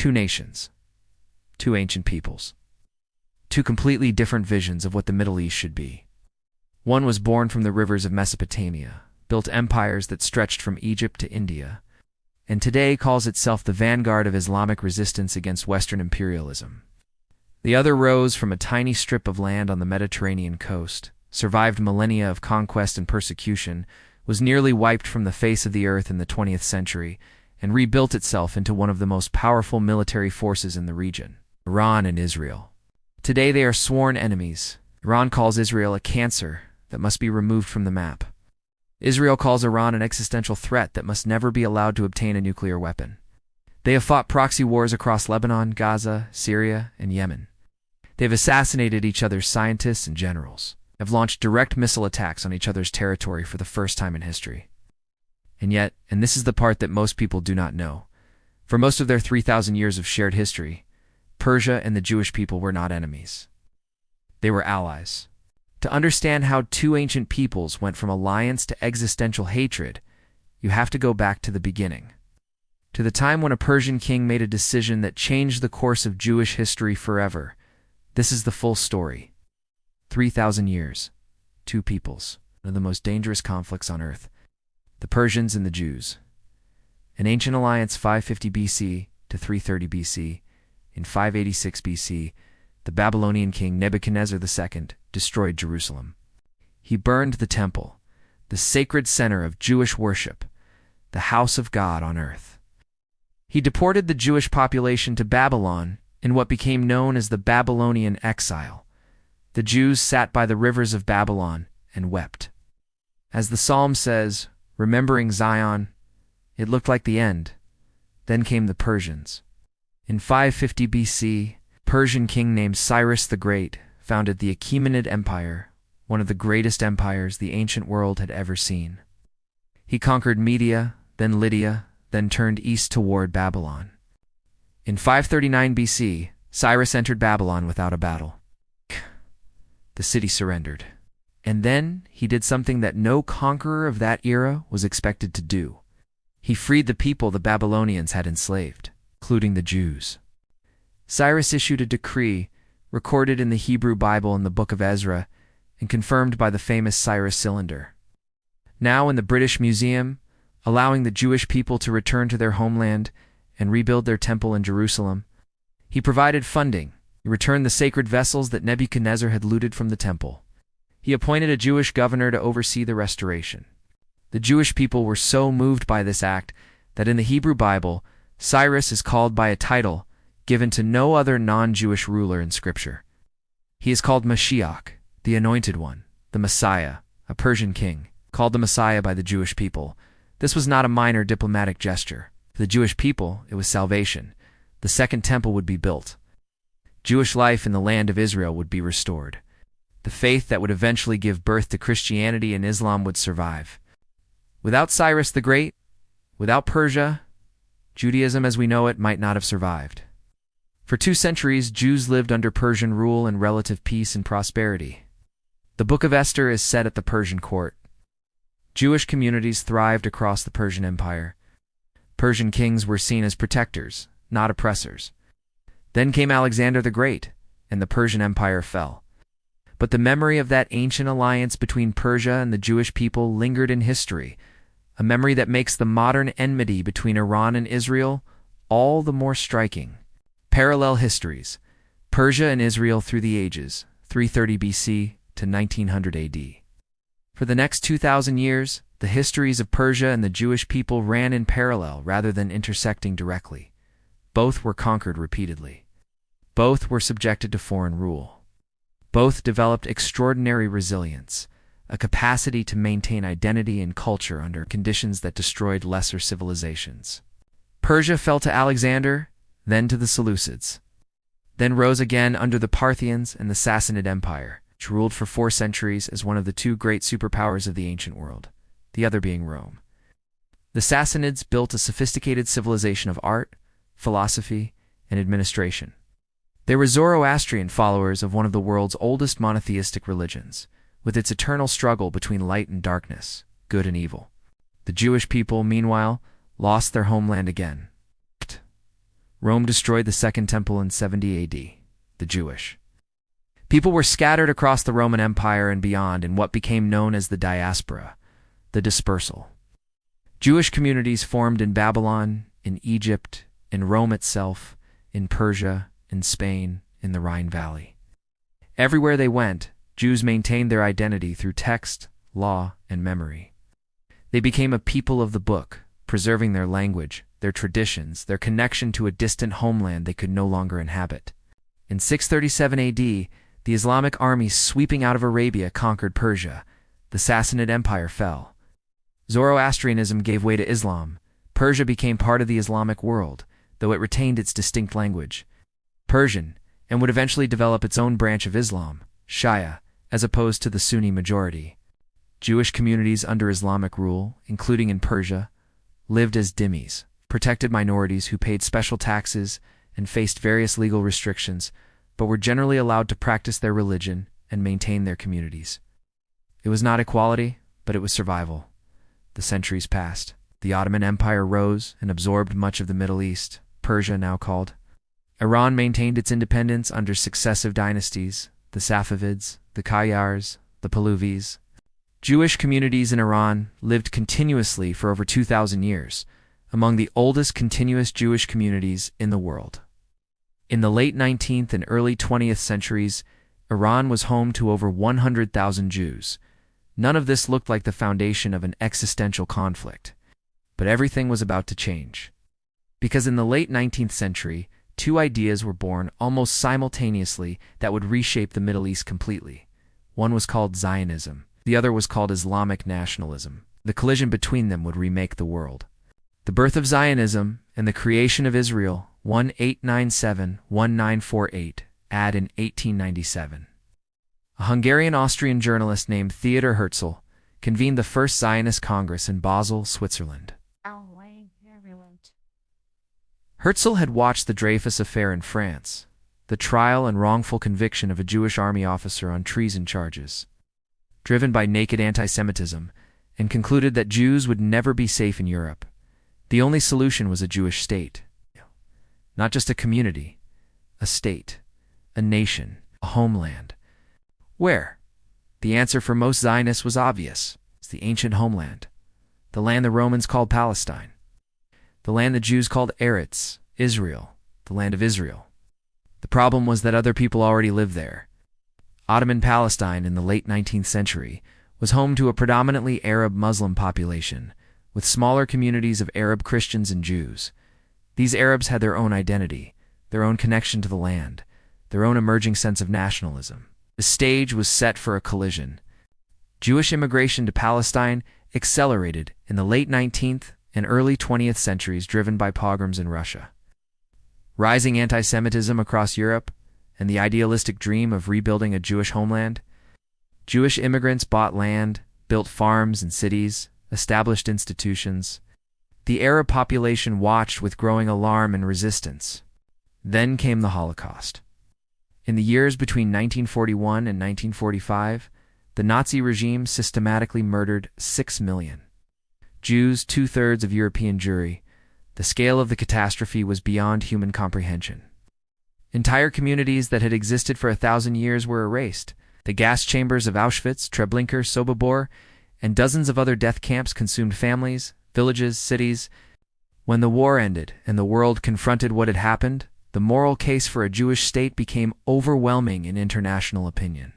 Two nations, two ancient peoples, two completely different visions of what the Middle East should be. One was born from the rivers of Mesopotamia, built empires that stretched from Egypt to India, and today calls itself the vanguard of Islamic resistance against Western imperialism. The other rose from a tiny strip of land on the Mediterranean coast, survived millennia of conquest and persecution, was nearly wiped from the face of the earth in the 20th century, and rebuilt itself into one of the most powerful military forces in the region, Iran and Israel. Today they are sworn enemies. Iran calls Israel a cancer that must be removed from the map. Israel calls Iran an existential threat that must never be allowed to obtain a nuclear weapon. They have fought proxy wars across Lebanon, Gaza, Syria, and Yemen. They have assassinated each other's scientists and generals, have launched direct missile attacks on each other's territory for the first time in history. And yet, and this is the part that most people do not know, for most of their 3,000 years of shared history, Persia and the Jewish people were not enemies. They were allies. To understand how two ancient peoples went from alliance to existential hatred, you have to go back to the beginning. To the time when a Persian king made a decision that changed the course of Jewish history forever. This is the full story. 3,000 years, two peoples, one of the most dangerous conflicts on earth, the Persians and the Jews. An ancient alliance 550 BC to 330 BC. In 586 BC, the Babylonian king Nebuchadnezzar II destroyed Jerusalem. He burned the temple, the sacred center of Jewish worship, the house of God on earth. He deported the Jewish population to Babylon in what became known as the Babylonian exile. The Jews sat by the rivers of Babylon and wept. As the psalm says, remembering Zion, it looked like the end. Then came the Persians. In 550 BC, Persian king named Cyrus the Great founded the Achaemenid Empire, one of the greatest empires the ancient world had ever seen. He conquered Media, then Lydia, then turned east toward Babylon. In 539 BC, Cyrus entered Babylon without a battle. The city surrendered. And then he did something that no conqueror of that era was expected to do. He freed the people the Babylonians had enslaved, including the Jews. Cyrus issued a decree, recorded in the Hebrew Bible in the Book of Ezra, and confirmed by the famous Cyrus Cylinder. Now in the British Museum, allowing the Jewish people to return to their homeland and rebuild their temple in Jerusalem. He provided funding. He returned the sacred vessels that Nebuchadnezzar had looted from the temple. He appointed a Jewish governor to oversee the restoration. The Jewish people were so moved by this act that in the Hebrew Bible, Cyrus is called by a title given to no other non-Jewish ruler in Scripture. He is called Mashiach, the Anointed One, the Messiah, a Persian king, called the Messiah by the Jewish people. This was not a minor diplomatic gesture. For the Jewish people, it was salvation. The second temple would be built. Jewish life in the land of Israel would be restored. The faith that would eventually give birth to Christianity and Islam would survive. Without Cyrus the Great, without Persia, Judaism as we know it might not have survived. For 2 centuries, Jews lived under Persian rule in relative peace and prosperity. The Book of Esther is set at the Persian court. Jewish communities thrived across the Persian Empire. Persian kings were seen as protectors, not oppressors. Then came Alexander the Great, and the Persian Empire fell. But the memory of that ancient alliance between Persia and the Jewish people lingered in history, a memory that makes the modern enmity between Iran and Israel all the more striking. Parallel histories: Persia and Israel through the ages, 330 BC to 1900 AD. For the next 2,000 years, the histories of Persia and the Jewish people ran in parallel rather than intersecting directly. Both were conquered repeatedly. Both were subjected to foreign rule. Both developed extraordinary resilience, a capacity to maintain identity and culture under conditions that destroyed lesser civilizations. Persia fell to Alexander, then to the Seleucids, then rose again under the Parthians and the Sassanid Empire, which ruled for 4 centuries as one of the 2 great superpowers of the ancient world, the other being Rome. The Sassanids built a sophisticated civilization of art, philosophy, and administration. They were Zoroastrian followers of one of the world's oldest monotheistic religions, with its eternal struggle between light and darkness, good and evil. The Jewish people, meanwhile, lost their homeland again. Rome destroyed the Second Temple in 70 AD. The Jewish people were scattered across the Roman Empire and beyond in what became known as the diaspora, the dispersal. Jewish communities formed in Babylon, in Egypt, in Rome itself, in Persia, in Spain, in the Rhine Valley. Everywhere they went, Jews maintained their identity through text, law, and memory. They became a people of the book, preserving their language, their traditions, their connection to a distant homeland they could no longer inhabit. In 637 AD, the Islamic armies sweeping out of Arabia conquered Persia. The Sassanid Empire fell. Zoroastrianism gave way to Islam. Persia became part of the Islamic world, though it retained its distinct language, Persian, and would eventually develop its own branch of Islam, Shia, as opposed to the Sunni majority. Jewish communities under Islamic rule, including in Persia, lived as dhimmis, protected minorities who paid special taxes and faced various legal restrictions, but were generally allowed to practice their religion and maintain their communities. It was not equality, but it was survival. The centuries passed. The Ottoman Empire rose and absorbed much of the Middle East, Persia now called. Iran maintained its independence under successive dynasties, the Safavids, the Qayyars, the Pahlavis. Jewish communities in Iran lived continuously for over 2,000 years, among the oldest continuous Jewish communities in the world. In the late 19th and early 20th centuries, Iran was home to over 100,000 Jews. None of this looked like the foundation of an existential conflict. But everything was about to change. Because in the late 19th century, two ideas were born almost simultaneously that would reshape the Middle East completely. One was called Zionism. The other was called Islamic nationalism. The collision between them would remake the world. The birth of Zionism and the creation of Israel, 1897-1948, AD in 1897. A Hungarian-Austrian journalist named Theodor Herzl convened the first Zionist Congress in Basel, Switzerland. Herzl had watched the Dreyfus Affair in France, the trial and wrongful conviction of a Jewish army officer on treason charges, driven by naked anti-Semitism, and concluded that Jews would never be safe in Europe. The only solution was a Jewish state. Not just a community, a state, a nation, a homeland. Where? The answer for most Zionists was obvious. It's the ancient homeland, the land the Romans called Palestine, the land the Jews called Eretz, Israel, the land of Israel. The problem was that other people already lived there. Ottoman Palestine in the late 19th century was home to a predominantly Arab Muslim population, with smaller communities of Arab Christians and Jews. These Arabs had their own identity, their own connection to the land, their own emerging sense of nationalism. The stage was set for a collision. Jewish immigration to Palestine accelerated in the late 19th and early 20th centuries, driven by pogroms in Russia. Rising anti-Semitism across Europe and the idealistic dream of rebuilding a Jewish homeland. Jewish immigrants bought land, built farms and cities, established institutions. The Arab population watched with growing alarm and resistance. Then came the Holocaust. In the years between 1941 and 1945, the Nazi regime systematically murdered 6 million Jews, 2/3 of European Jewry. The scale of the catastrophe was beyond human comprehension. Entire communities that had existed for 1,000 years were erased. The gas chambers of Auschwitz, Treblinka, Sobibor, and dozens of other death camps consumed families, villages, cities. When the war ended and the world confronted what had happened, the moral case for a Jewish state became overwhelming in international opinion.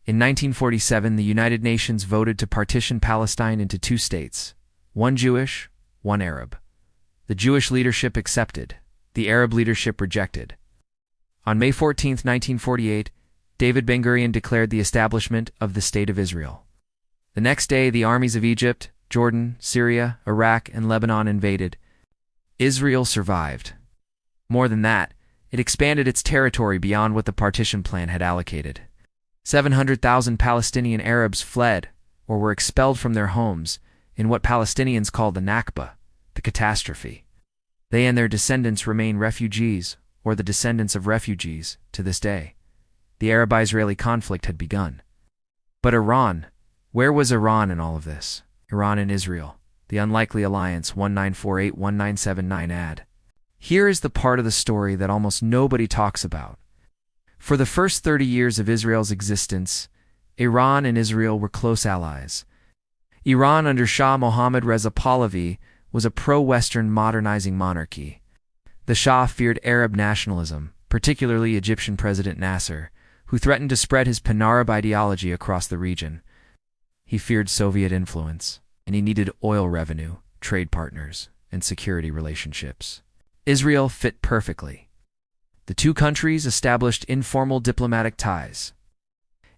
In 1947, the United Nations voted to partition Palestine into 2 states, one Jewish, one Arab. The Jewish leadership accepted. The Arab leadership rejected. On May 14, 1948, David Ben-Gurion declared the establishment of the State of Israel. The next day, the armies of Egypt, Jordan, Syria, Iraq, and Lebanon invaded. Israel survived. More than that, it expanded its territory beyond what the partition plan had allocated. 700,000 Palestinian Arabs fled or were expelled from their homes in what Palestinians call the Nakba, the catastrophe. They and their descendants remain refugees, or the descendants of refugees, to this day. The Arab-Israeli conflict had begun. But Iran, where was Iran in all of this? Iran and Israel, the unlikely alliance, 1948-1979 AD. Here is the part of the story that almost nobody talks about. For the first 30 years of Israel's existence, Iran and Israel were close allies. Iran under Shah Mohammad Reza Pahlavi was a pro-Western modernizing monarchy. The Shah feared Arab nationalism, particularly Egyptian President Nasser, who threatened to spread his pan-Arab ideology across the region. He feared Soviet influence, and he needed oil revenue, trade partners, and security relationships. Israel fit perfectly. The two countries established informal diplomatic ties.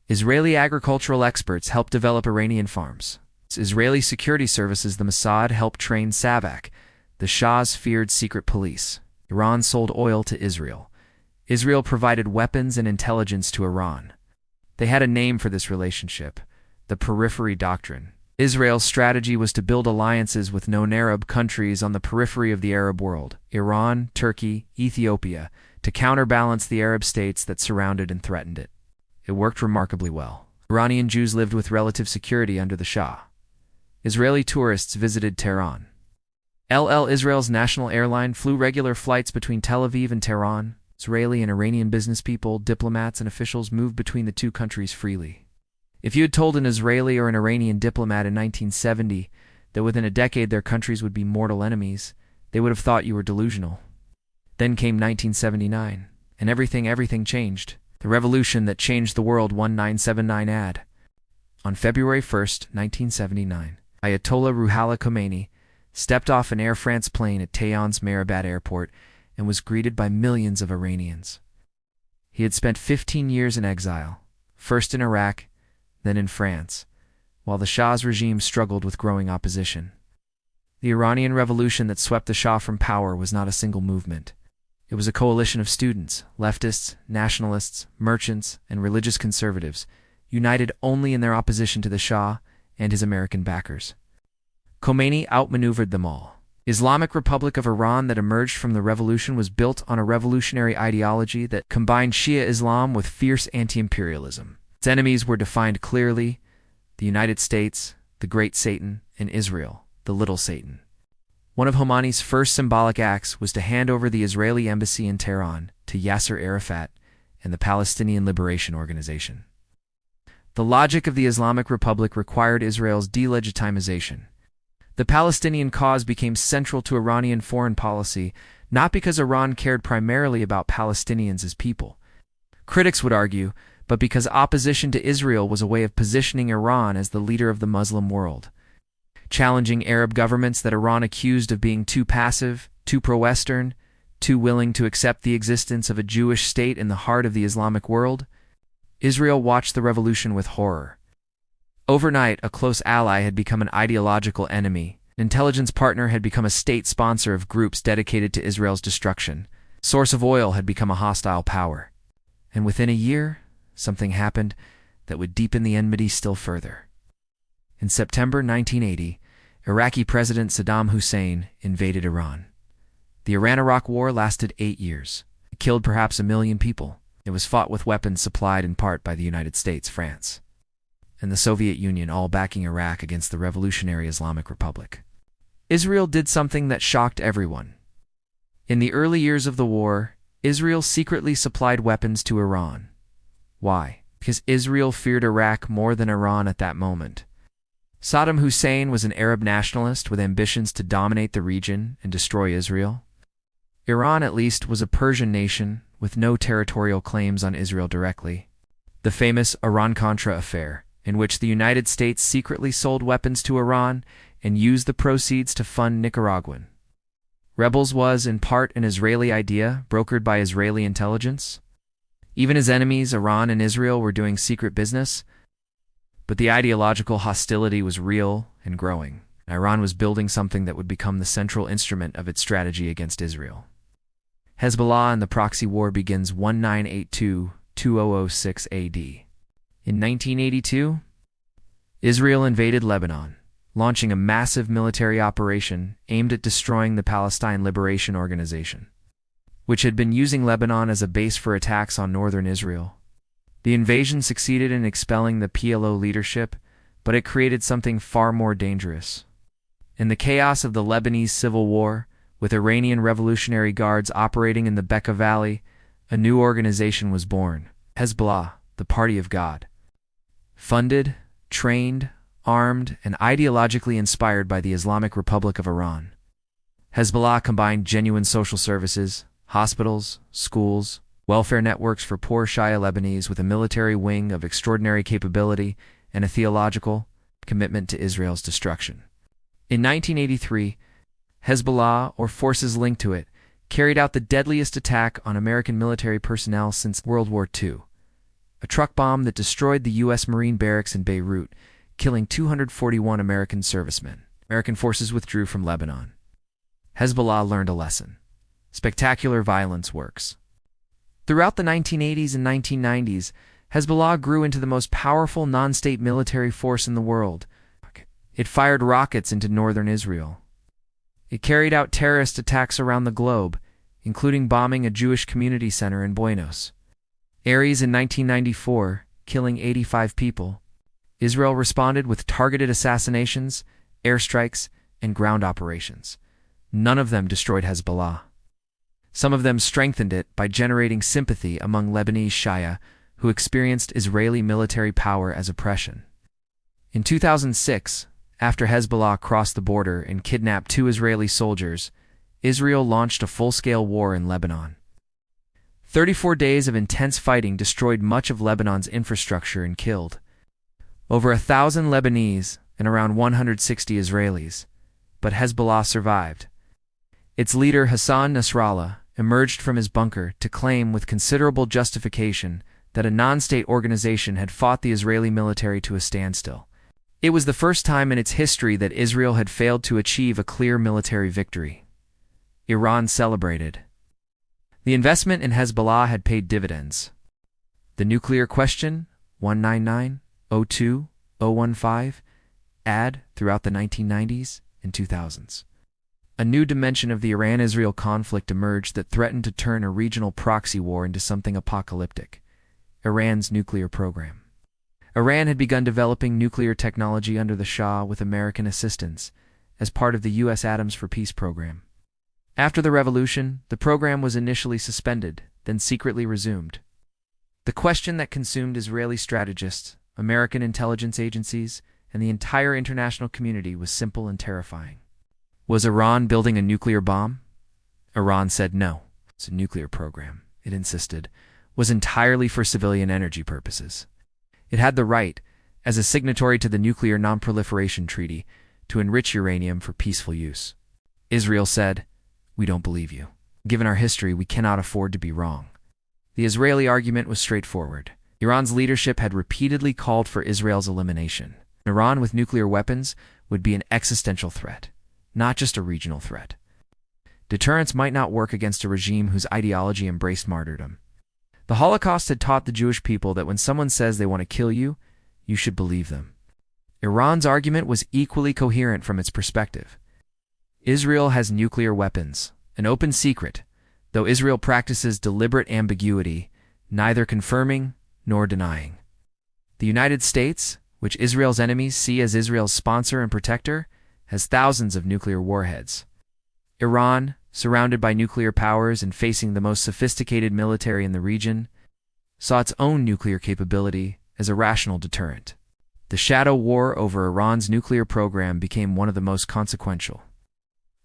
Israeli agricultural experts helped develop Iranian farms. Israeli security services, the Mossad, helped train Savak, the Shah's feared secret police. Iran sold oil to Israel. Israel provided weapons and intelligence to Iran. They had a name for this relationship, the periphery doctrine. Israel's strategy was to build alliances with known Arab countries on the periphery of the Arab world, Iran, Turkey, Ethiopia, to counterbalance the Arab states that surrounded and threatened it. It worked remarkably well. Iranian Jews lived with relative security under the Shah. Israeli tourists visited Tehran. Israel's national airline flew regular flights between Tel Aviv and Tehran. Israeli and Iranian business people, diplomats, and officials moved between the two countries freely. If you had told an Israeli or an Iranian diplomat in 1970 that within a decade their countries would be mortal enemies, they would have thought you were delusional. Then came 1979, and everything changed. The revolution that changed the world. 1979 ad. On February 1st, 1979, Ayatollah Ruhollah Khomeini stepped off an Air France plane at Tehran's Mehrabad airport and was greeted by millions of Iranians. He had spent 15 years in exile, first in Iraq, then in France, while the Shah's regime struggled with growing opposition. The Iranian revolution that swept the Shah from power was not a single movement. It was a coalition of students, leftists, nationalists, merchants, and religious conservatives, united only in their opposition to the Shah and his American backers. Khomeini outmaneuvered them all. Islamic Republic of Iran that emerged from the revolution was built on a revolutionary ideology that combined Shia Islam with fierce anti-imperialism. Its enemies were defined clearly: the United States, the Great Satan, and Israel, the Little Satan. One of Khomeini's first symbolic acts was to hand over the Israeli embassy in Tehran to Yasser Arafat and the Palestinian Liberation Organization. The logic of the Islamic Republic required Israel's delegitimization. The Palestinian cause became central to Iranian foreign policy, not because Iran cared primarily about Palestinians as people, critics would argue, but because opposition to Israel was a way of positioning Iran as the leader of the Muslim world, challenging Arab governments that Iran accused of being too passive, too pro-Western, too willing to accept the existence of a Jewish state in the heart of the Islamic world. Israel watched the revolution with horror. Overnight, a close ally had become an ideological enemy. An intelligence partner had become a state sponsor of groups dedicated to Israel's destruction. Source of oil had become a hostile power. And within a year, something happened that would deepen the enmity still further. In September 1980, Iraqi President Saddam Hussein invaded Iran. The Iran-Iraq War lasted 8 years. It killed perhaps 1 million people. It was fought with weapons supplied in part by the United States, France, and the Soviet Union, all backing Iraq against the revolutionary Islamic Republic. Israel did something that shocked everyone. In the early years of the war, Israel secretly supplied weapons to Iran. Why? Because Israel feared Iraq more than Iran at that moment. Saddam Hussein was an Arab nationalist with ambitions to dominate the region and destroy Israel. Iran, at least, was a Persian nation with no territorial claims on Israel directly. The famous Iran-Contra affair, in which the United States secretly sold weapons to Iran and used the proceeds to fund Nicaraguan rebels, was in part an Israeli idea brokered by Israeli intelligence. Even as enemies, Iran and Israel were doing secret business, but the ideological hostility was real and growing. Iran was building something that would become the central instrument of its strategy against Israel. Hezbollah and the proxy war begins 1982-2006 AD. In 1982, Israel invaded Lebanon, launching a massive military operation aimed at destroying the Palestine Liberation Organization, which had been using Lebanon as a base for attacks on northern Israel. The invasion succeeded in expelling the PLO leadership, but it created something far more dangerous. In the chaos of the Lebanese civil war, With Iranian Revolutionary Guards operating in the Bekaa Valley, a new organization was born, Hezbollah, the Party of God. Funded, trained, armed, and ideologically inspired by the Islamic Republic of Iran. Hezbollah combined genuine social services, hospitals, schools, welfare networks for poor Shia Lebanese with a military wing of extraordinary capability and a theological commitment to Israel's destruction. In 1983, Hezbollah, or forces linked to it, carried out the deadliest attack on American military personnel since World War II, a truck bomb that destroyed the U.S. Marine barracks in Beirut, killing 241 American servicemen. American forces withdrew from Lebanon. Hezbollah learned a lesson. Spectacular violence works. Throughout the 1980s and 1990s, Hezbollah grew into the most powerful non-state military force in the world. It fired rockets into northern Israel. It carried out terrorist attacks around the globe, including bombing a Jewish community center in Buenos Aires in 1994, killing 85 people. Israel responded with targeted assassinations, airstrikes, and ground operations. None of them destroyed Hezbollah. Some of them strengthened it by generating sympathy among Lebanese Shia who experienced Israeli military power as oppression. In 2006, after Hezbollah crossed the border and kidnapped 2 Israeli soldiers, Israel launched a full-scale war in Lebanon. 34 days of intense fighting destroyed much of Lebanon's infrastructure and killed over 1,000 Lebanese and around 160 Israelis, but Hezbollah survived. Its leader Hassan Nasrallah emerged from his bunker to claim with considerable justification that a non-state organization had fought the Israeli military to a standstill. It was the first time in its history that Israel had failed to achieve a clear military victory. Iran celebrated. The investment in Hezbollah had paid dividends. The nuclear question, 199-02-015, ad throughout the 1990s and 2000s. A new dimension of the Iran-Israel conflict emerged that threatened to turn a regional proxy war into something apocalyptic: Iran's nuclear program. Iran had begun developing nuclear technology under the Shah with American assistance, as part of the U.S. Atoms for Peace program. After the revolution, the program was initially suspended, then secretly resumed. The question that consumed Israeli strategists, American intelligence agencies, and the entire international community was simple and terrifying. Was Iran building a nuclear bomb? Iran said no. It's a nuclear program, it insisted, was entirely for civilian energy purposes. It had the right, as a signatory to the Nuclear Non-Proliferation Treaty, to enrich uranium for peaceful use. Israel said, "We don't believe you. Given our history, we cannot afford to be wrong." The Israeli argument was straightforward. Iran's leadership had repeatedly called for Israel's elimination. Iran with nuclear weapons would be an existential threat, not just a regional threat. Deterrence might not work against a regime whose ideology embraced martyrdom. The Holocaust had taught the Jewish people that when someone says they want to kill you, you should believe them. Iran's argument was equally coherent from its perspective. Israel has nuclear weapons, an open secret, though Israel practices deliberate ambiguity, neither confirming nor denying. The United States, which Israel's enemies see as Israel's sponsor and protector, has thousands of nuclear warheads. Iran, surrounded by nuclear powers and facing the most sophisticated military in the region, saw its own nuclear capability as a rational deterrent. The shadow war over Iran's nuclear program became one of the most consequential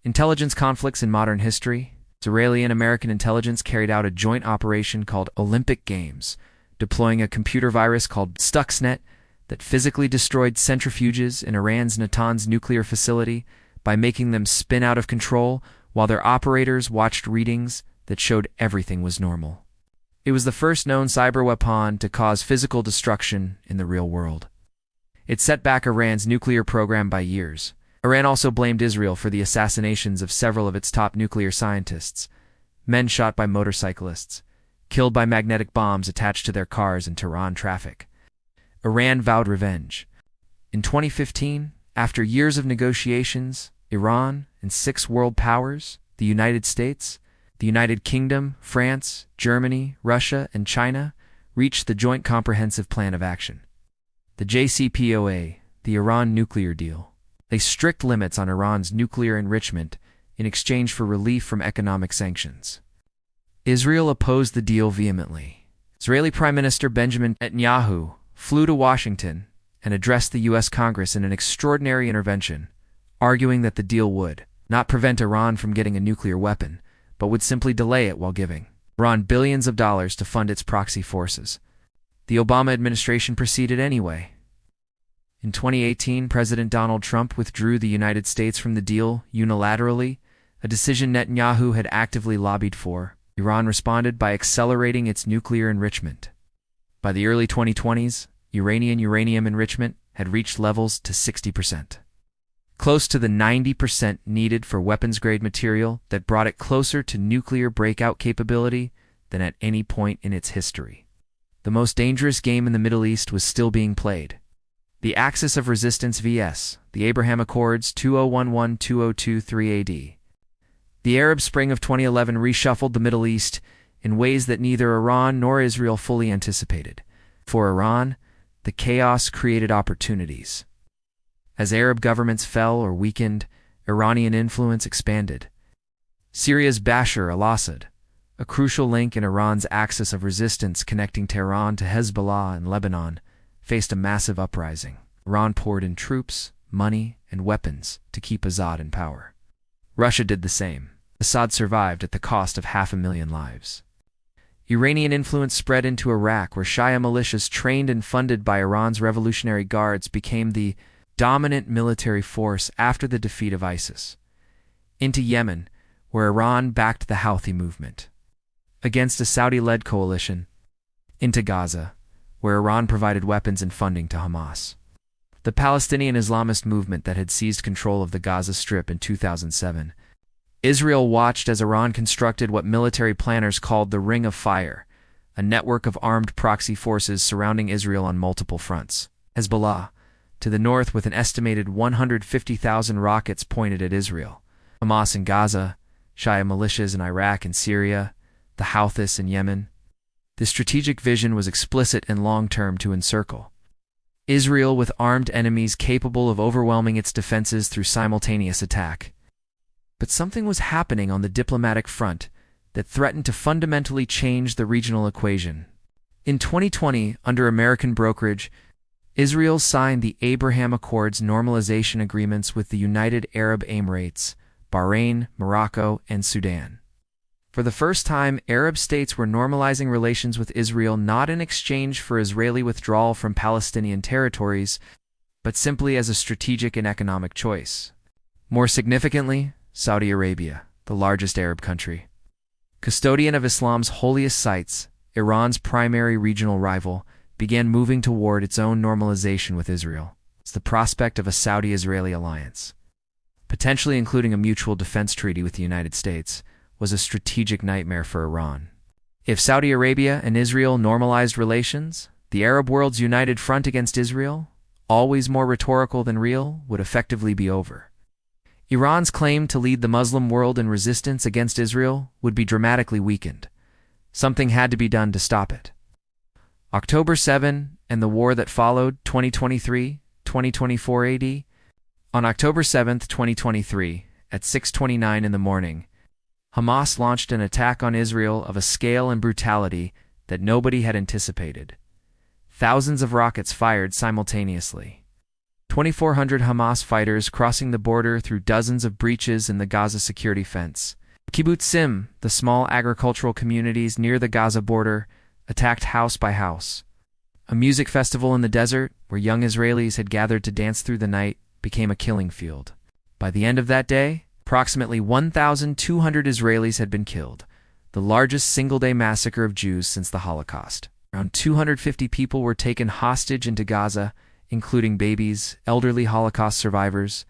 intelligence conflicts in modern history. Israeli and American intelligence carried out a joint operation called Olympic Games, deploying a computer virus called Stuxnet that physically destroyed centrifuges in Iran's Natanz nuclear facility by making them spin out of control while their operators watched readings that showed everything was normal. It was the first known cyber weapon to cause physical destruction in the real world. It set back Iran's nuclear program by years. Iran also blamed Israel for the assassinations of several of its top nuclear scientists, men shot by motorcyclists, killed by magnetic bombs attached to their cars in Tehran traffic. Iran vowed revenge. In 2015, after years of negotiations, Iran and 6 world powers, the United States, the United Kingdom, France, Germany, Russia, and China, reached the Joint Comprehensive Plan of Action. The JCPOA, the Iran nuclear deal, placed strict limits on Iran's nuclear enrichment, in exchange for relief from economic sanctions. Israel opposed the deal vehemently. Israeli Prime Minister Benjamin Netanyahu flew to Washington and addressed the U.S. Congress in an extraordinary intervention, arguing that the deal would not prevent Iran from getting a nuclear weapon, but would simply delay it while giving Iran billions of dollars to fund its proxy forces. The Obama administration proceeded anyway. In 2018, President Donald Trump withdrew the United States from the deal unilaterally, a decision Netanyahu had actively lobbied for. Iran responded by accelerating its nuclear enrichment. By the early 2020s, Iranian uranium enrichment had reached levels to 60%, close to the 90% needed for weapons-grade material that brought it closer to nuclear breakout capability than at any point in its history. The most dangerous game in the Middle East was still being played. The axis of resistance vs. the Abraham Accords 2011-2023 AD. The Arab Spring of 2011 reshuffled the Middle East in ways that neither Iran nor Israel fully anticipated. For Iran, the chaos created opportunities. As Arab governments fell or weakened, Iranian influence expanded. Syria's Bashar al-Assad, a crucial link in Iran's axis of resistance connecting Tehran to Hezbollah and Lebanon, faced a massive uprising. Iran poured in troops, money, and weapons to keep Assad in power. Russia did the same. Assad survived at the cost of 500,000 lives. Iranian influence spread into Iraq, where Shia militias trained and funded by Iran's Revolutionary Guards became the dominant military force after the defeat of ISIS. Into Yemen, where Iran backed the Houthi movement against a Saudi-led coalition. Into Gaza, where Iran provided weapons and funding to Hamas, the Palestinian Islamist movement that had seized control of the Gaza Strip in 2007. Israel watched as Iran constructed what military planners called the Ring of Fire, a network of armed proxy forces surrounding Israel on multiple fronts. Hezbollah, to the north with an estimated 150,000 rockets pointed at Israel. Hamas in Gaza, Shia militias in Iraq and Syria, the Houthis in Yemen. The strategic vision was explicit and long-term to encircle Israel with armed enemies capable of overwhelming its defenses through simultaneous attack. But something was happening on the diplomatic front that threatened to fundamentally change the regional equation. In 2020, under American brokerage, Israel signed the Abraham Accords normalization agreements with the United Arab Emirates, Bahrain, Morocco, and Sudan. For the first time, Arab states were normalizing relations with Israel not in exchange for Israeli withdrawal from Palestinian territories, but simply as a strategic and economic choice. More significantly, Saudi Arabia, the largest Arab country, custodian of Islam's holiest sites, Iran's primary regional rival, began moving toward its own normalization with Israel. It's the prospect of a Saudi-Israeli alliance, potentially including a mutual defense treaty with the United States, was a strategic nightmare for Iran. If Saudi Arabia and Israel normalized relations, the Arab world's united front against Israel, always more rhetorical than real, would effectively be over. Iran's claim to lead the Muslim world in resistance against Israel would be dramatically weakened. Something had to be done to stop it. October 7 and the war that followed, 2023-2024 AD. On October 7, 2023, at 6:29 in the morning, Hamas launched an attack on Israel of a scale and brutality that nobody had anticipated. Thousands of rockets fired simultaneously. 2,400 Hamas fighters crossing the border through dozens of breaches in the Gaza security fence. Kibbutzim, the small agricultural communities near the Gaza border, attacked house by house. A music festival in the desert, where young Israelis had gathered to dance through the night, became a killing field. By the end of that day, approximately 1,200 Israelis had been killed, the largest single-day massacre of Jews since the Holocaust. Around 250 people were taken hostage into Gaza, including babies, elderly Holocaust survivors,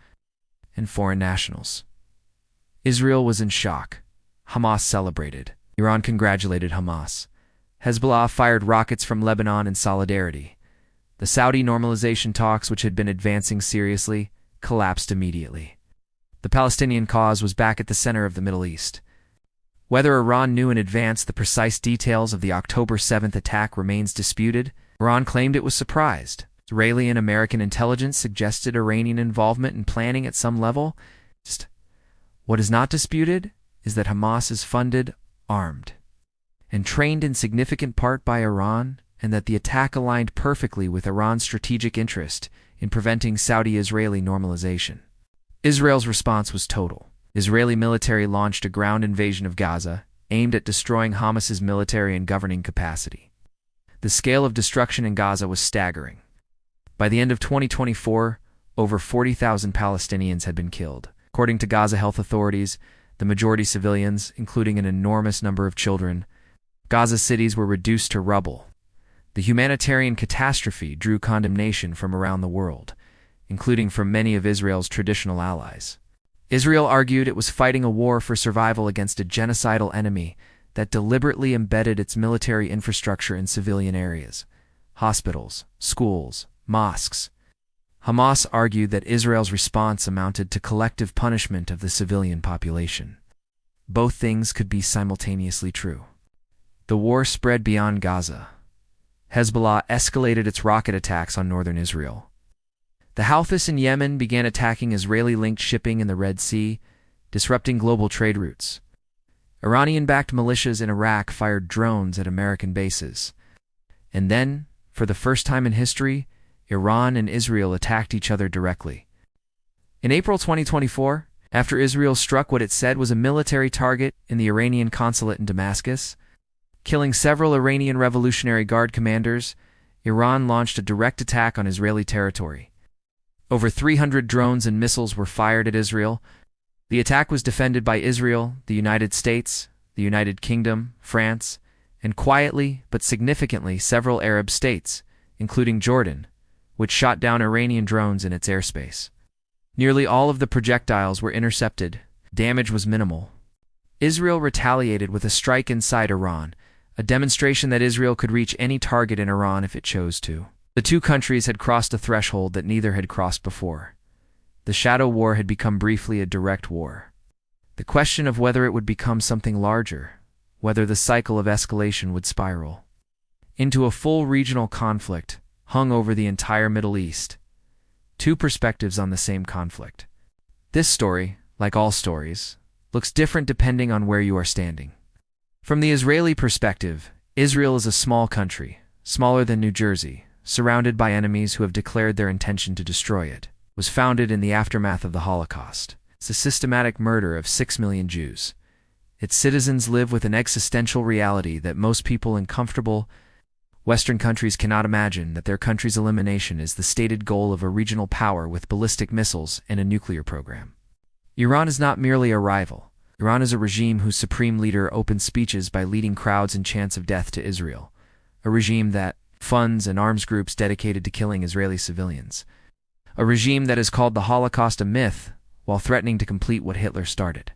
and foreign nationals. Israel was in shock. Hamas celebrated. Iran congratulated Hamas. Hezbollah fired rockets from Lebanon in solidarity. The Saudi normalization talks, which had been advancing seriously, collapsed immediately. The Palestinian cause was back at the center of the Middle East. Whether Iran knew in advance the precise details of the October 7th attack remains disputed. Iran claimed it was surprised. Israeli and American intelligence suggested Iranian involvement in planning at some level. What is not disputed is that Hamas is funded, armed, and trained in significant part by Iran, and that the attack aligned perfectly with Iran's strategic interest in preventing Saudi-Israeli normalization. Israel's response was total. Israeli military launched a ground invasion of Gaza, aimed at destroying Hamas's military and governing capacity. The scale of destruction in Gaza was staggering. By the end of 2024, over 40,000 Palestinians had been killed. According to Gaza health authorities, the majority civilians, including an enormous number of children. Gaza cities were reduced to rubble. The humanitarian catastrophe drew condemnation from around the world, including from many of Israel's traditional allies. Israel argued it was fighting a war for survival against a genocidal enemy that deliberately embedded its military infrastructure in civilian areas, hospitals, schools, mosques. Hamas argued that Israel's response amounted to collective punishment of the civilian population. Both things could be simultaneously true. The war spread beyond Gaza. Hezbollah escalated its rocket attacks on northern Israel. The Houthis in Yemen began attacking Israeli-linked shipping in the Red Sea, disrupting global trade routes. Iranian-backed militias in Iraq fired drones at American bases. And then, for the first time in history, Iran and Israel attacked each other directly. In April 2024, after Israel struck what it said was a military target in the Iranian consulate in Damascus, killing several Iranian Revolutionary Guard commanders, Iran launched a direct attack on Israeli territory. Over 300 drones and missiles were fired at Israel. The attack was defended by Israel, the United States, the United Kingdom, France, and quietly but significantly several Arab states, including Jordan, which shot down Iranian drones in its airspace. Nearly all of the projectiles were intercepted. Damage was minimal. Israel retaliated with a strike inside Iran, a demonstration that Israel could reach any target in Iran if it chose to. The two countries had crossed a threshold that neither had crossed before. The shadow war had become briefly a direct war. The question of whether it would become something larger, whether the cycle of escalation would spiral into a full regional conflict, hung over the entire Middle East. Two perspectives on the same conflict. This story, like all stories, looks different depending on where you are standing. From the Israeli perspective, Israel is a small country, smaller than New Jersey, surrounded by enemies who have declared their intention to destroy it. Was founded in the aftermath of the Holocaust. It's a systematic murder of 6 million Jews. Its citizens live with an existential reality that most people in comfortable Western countries cannot imagine, that their country's elimination is the stated goal of a regional power with ballistic missiles and a nuclear program. Iran is not merely a rival. Iran is a regime whose supreme leader opens speeches by leading crowds in chants of death to Israel, a regime that funds and arms groups dedicated to killing Israeli civilians, a regime that has called the Holocaust a myth while threatening to complete what Hitler started.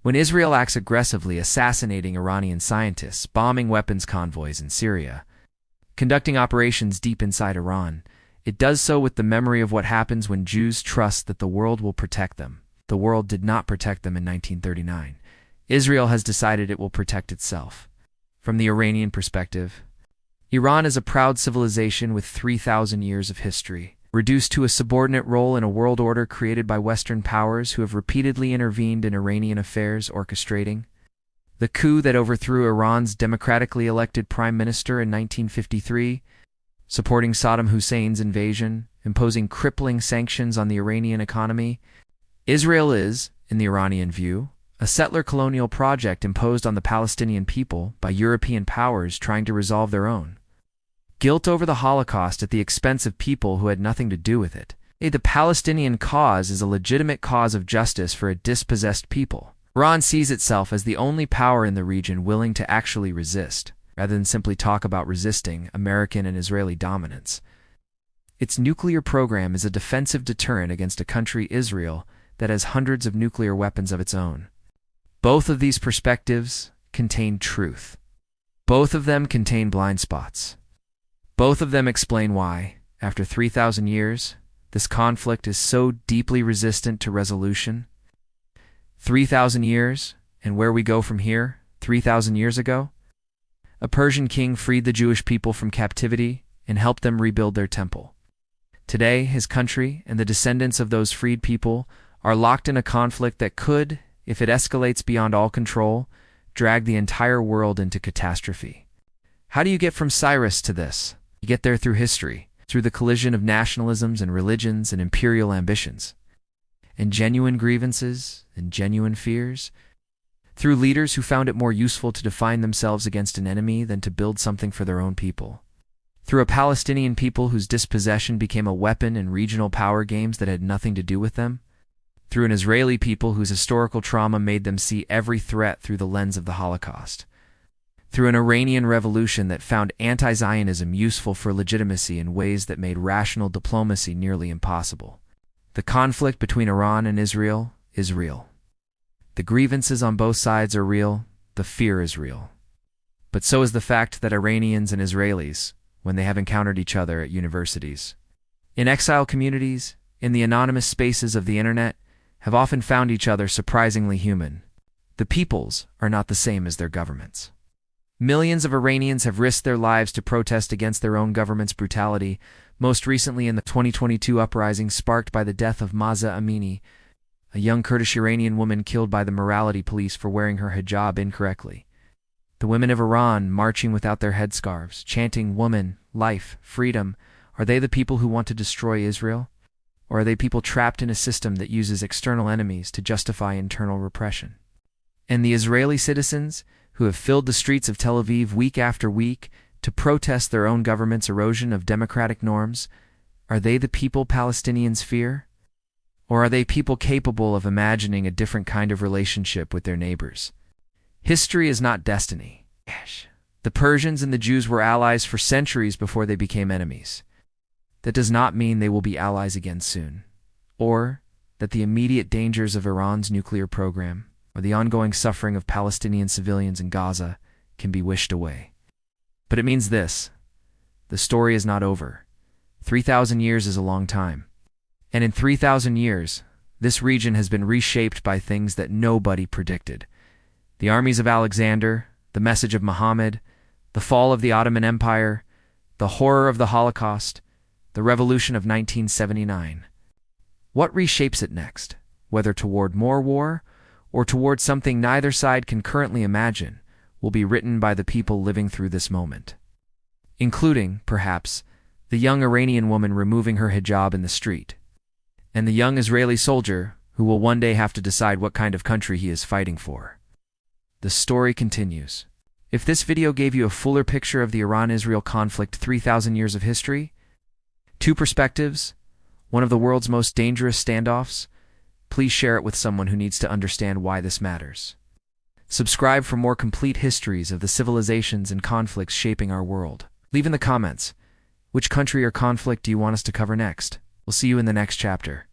When Israel acts aggressively, assassinating Iranian scientists, bombing weapons convoys in Syria, conducting operations deep inside Iran, it does so with the memory of what happens when Jews trust that the world will protect them. The world did not protect them in 1939. Israel has decided it will protect itself. From the Iranian perspective, Iran is a proud civilization with 3,000 years of history, reduced to a subordinate role in a world order created by Western powers who have repeatedly intervened in Iranian affairs, orchestrating the coup that overthrew Iran's democratically elected prime minister in 1953, supporting Saddam Hussein's invasion, imposing crippling sanctions on the Iranian economy. Israel is, in the Iranian view, a settler colonial project imposed on the Palestinian people by European powers trying to resolve their own guilt over the Holocaust at the expense of people who had nothing to do with it. The Palestinian cause is a legitimate cause of justice for a dispossessed people. Iran sees itself as the only power in the region willing to actually resist, rather than simply talk about resisting American and Israeli dominance. Its nuclear program is a defensive deterrent against a country, Israel, that has hundreds of nuclear weapons of its own. Both of these perspectives contain truth. Both of them contain blind spots. Both of them explain why, after 3,000 years, this conflict is so deeply resistant to resolution. 3,000 years, and where we go from here, 3,000 years ago? A Persian king freed the Jewish people from captivity and helped them rebuild their temple. Today, his country and the descendants of those freed people are locked in a conflict that could, if it escalates beyond all control, drag the entire world into catastrophe. How do you get from Cyrus to this? You get there through history, through the collision of nationalisms and religions and imperial ambitions, and genuine grievances and genuine fears, through leaders who found it more useful to define themselves against an enemy than to build something for their own people, through a Palestinian people whose dispossession became a weapon in regional power games that had nothing to do with them, through an Israeli people whose historical trauma made them see every threat through the lens of the Holocaust, through an Iranian revolution that found anti-Zionism useful for legitimacy in ways that made rational diplomacy nearly impossible. The conflict between Iran and Israel is real. The grievances on both sides are real, the fear is real. But so is the fact that Iranians and Israelis, when they have encountered each other at universities, in exile communities, in the anonymous spaces of the internet, have often found each other surprisingly human. The peoples are not the same as their governments. Millions of Iranians have risked their lives to protest against their own government's brutality, most recently in the 2022 uprising sparked by the death of Mahsa Amini, a young Kurdish Iranian woman killed by the morality police for wearing her hijab incorrectly. The women of Iran marching without their headscarves, chanting woman, life, freedom. Are they the people who want to destroy Israel? Or are they people trapped in a system that uses external enemies to justify internal repression? And the Israeli citizens, who have filled the streets of Tel Aviv week after week to protest their own government's erosion of democratic norms, are they the people Palestinians fear? Or are they people capable of imagining a different kind of relationship with their neighbors? History is not destiny. The Persians and the Jews were allies for centuries before they became enemies. That does not mean they will be allies again soon, or that the immediate dangers of Iran's nuclear program or the ongoing suffering of Palestinian civilians in Gaza can be wished away. But it means this: the story is not over. 3,000 years is a long time. And in 3,000 years, this region has been reshaped by things that nobody predicted. The armies of Alexander, the message of Muhammad, the fall of the Ottoman Empire, the horror of the Holocaust, the revolution of 1979. What reshapes it next, whether toward more war or toward something neither side can currently imagine, will be written by the people living through this moment, including, perhaps, the young Iranian woman removing her hijab in the street, and the young Israeli soldier who will one day have to decide what kind of country he is fighting for. The story continues. If this video gave you a fuller picture of the Iran-Israel conflict 3,000 years of history, two perspectives, one of the world's most dangerous standoffs, please share it with someone who needs to understand why this matters. Subscribe for more complete histories of the civilizations and conflicts shaping our world. Leave in the comments, which country or conflict do you want us to cover next? We'll see you in the next chapter.